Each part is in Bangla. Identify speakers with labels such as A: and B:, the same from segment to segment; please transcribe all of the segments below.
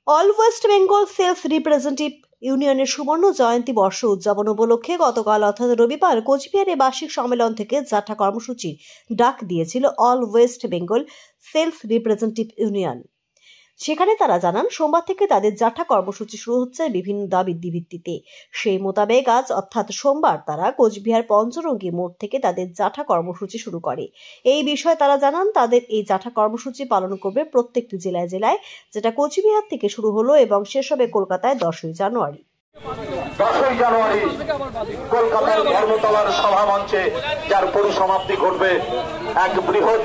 A: All West Bengal sales representative ইউনিয়নের সুবর্ণ জয়ন্তী বর্ষ উদযাপন উপলক্ষে গতকাল অর্থাৎ রবিবার কোচবিহারে বার্ষিক সম্মেলন থেকে যাত্রা কর্মসূচির ডাক দিয়েছিল all West Bengal sales representative union. সেখানে তারা জানান, সোমবার থেকে তাদের যাত্রা কর্মসূচি শুরু হচ্ছে বিভিন্ন দাবির ভিত্তিতে। সেই মোতাবেক আজ অর্থাৎ সোমবার তারা কোচবিহার পঞ্চরঙ্গী মোড় থেকে তাদের যাত্রা কর্মসূচি শুরু করে। এই বিষয়ে তারা জানান, তাদের এই যাত্রা কর্মসূচি পালন করবে প্রত্যেকটি জেলায় জেলায়, যেটা কোচবিহার থেকে শুরু হলো এবং শেষ হবে কলকাতায় 10ই জানুয়ারি।
B: 10ই জানুয়ারি কলকাতার ধর্মতলার সভা মঞ্চে যার পরিসমাপ্তি ঘটবে এক বৃহৎ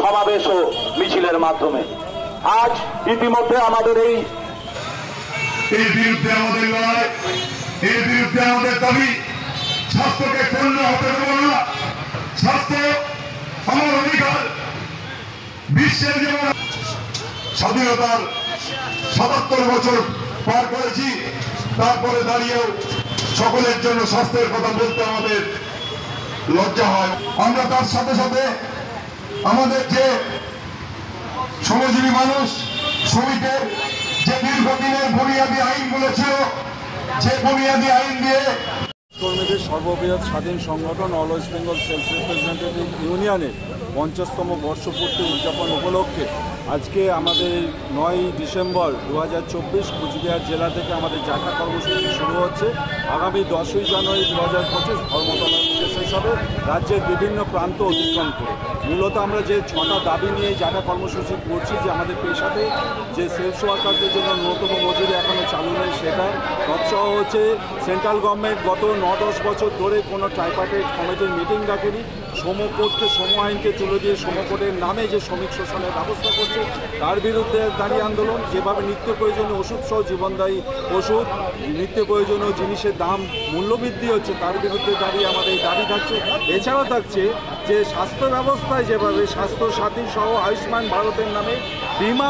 B: সমাবেশ ও মিছিলের মাধ্যমে। আজ ইতিমধ্যে আমাদের এই
C: বিরুদ্ধে আমাদের লড়াই, এর বিরুদ্ধে আমাদের দাবি, স্বাস্থ্যকে পণ্য হতে দেব না। স্বাস্থ্য আমার অধিকার। বিশ্বের যেমন স্বাধীনতার ৭৭ বছর পার করেছি, তারপরে দাঁড়িয়েও সকলের জন্য স্বাস্থ্যের কথা বলতে আমাদের লজ্জা হয়। আমরা তার সাথে সাথে আমাদের যে শ্রমজীবী মানুষ, শ্রমিকের যে দীর্ঘদিনের বুনিয়াদী আইনগুলো ছিল, যে বুনিয়াদী আইন দিয়ে
D: কর্মীদের সর্ববৃহৎ স্বাধীন সংগঠন all West Bengal sales representative ইউনিয়নের 50তম বর্ষপূর্তি উদযাপন উপলক্ষে আজকে আমাদের 9ই ডিসেম্বর 2024 কুচবিহার জেলা থেকে আমাদের যাত্রা কর্মসূচি শুরু হচ্ছে। আগামী 10ই জানুয়ারি 2025 ধর্মতলা থেকে শেষ হবে রাজ্যের বিভিন্ন প্রান্ত অতিক্রম করে। মূলত আমরা যে 6টা দাবি নিয়ে যাত্রা কর্মসূচি করছি, যে আমাদের পেশাতে যে সেলস ওয়ার্কারদের জন্য ন্যূনতম মজুরি এখনও চালু নেই সেটা, তৎসহ হচ্ছে সেন্ট্রাল গভর্নমেন্ট গত 9-10 বছর ধরে কোনো ট্রাইপার্টাইট কমিটির মিটিং ডাকেনি। শ্রম কোডকে, শ্রম আইনকে তুলে দিয়ে শ্রম কোডের নামে যে শ্রমিক শোষণের ব্যবস্থা করছে তার বিরুদ্ধে দাঁড়িয়ে আন্দোলন। যেভাবে নিত্য প্রয়োজনীয় ওষুধ সহ জীবনদায়ী ওষুধ, নিত্য প্রয়োজনীয় জিনিসের দাম মূল্যবৃদ্ধি হচ্ছে, তার বিরুদ্ধে দাঁড়িয়ে আমাদের এই দাবি থাকছে। এছাড়াও থাকছে যে স্বাস্থ্য ব্যবস্থায় যেভাবে স্বাস্থ্য সাথী সহ আয়ুষ্মান ভারতের নামে বিমা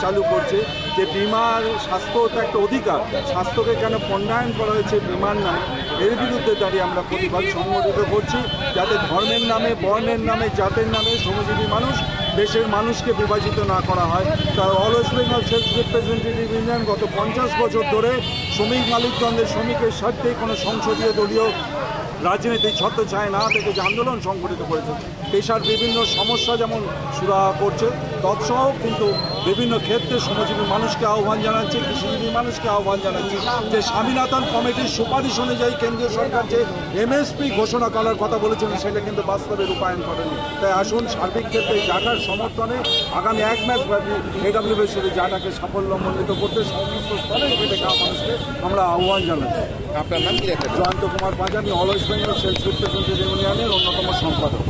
D: চালু করছে, যে বিমার স্বাস্থ্য তো একটা অধিকার, স্বাস্থ্যকে কেন পণ্যায়ন করা হয়েছে বিমার নামে, এর বিরুদ্ধে দাঁড়িয়ে আমরা প্রতিবাদ সংগঠিত করছি, যাতে ধর্মের নামে, বর্ণের নামে, জাতের নামে শ্রমজীবী মানুষ, দেশের মানুষকে বিভাজিত না করা হয়। তার all West Bengal sales representative union গত 50 বছর ধরে শ্রমিক মালিকদ্বন্দ্বের, শ্রমিকের স্বার্থে কোনো সংসদীয় দলীয় রাজনীতির ছত্রছায়া না থেকে যে আন্দোলন সংগঠিত করেছে, পেশার বিভিন্ন সমস্যা যেমন সুরাহা করছে, তৎসহ কিন্তু বিভিন্ন ক্ষেত্রে শ্রমজীবী মানুষকে আহ্বান জানাচ্ছে, কৃষিজীবী মানুষকে আহ্বান জানাচ্ছে যে স্বামীনাথন কমিটির সুপারিশ অনুযায়ী কেন্দ্রীয় সরকার যে এমএসপি ঘোষণা করার কথা বলেছিলেন সেটা কিন্তু বাস্তবে রূপায়ণ করেনি। তাই আসুন সার্বিক ক্ষেত্রে জাটার সমর্থনে আগামী 1 মাস ব্যাপী এডব্লিউএসি জাটাকে সাফল্যমণ্ডিত করতে সমস্ত স্তরের খেটে খাওয়া মানুষকে আমরা আহ্বান জানাচ্ছি।
E: আপনার নাম কি?
D: Joyanta Kumar Panjani, all West Bengal sales representative ইউনিয়নের অন্যতম সম্পাদক।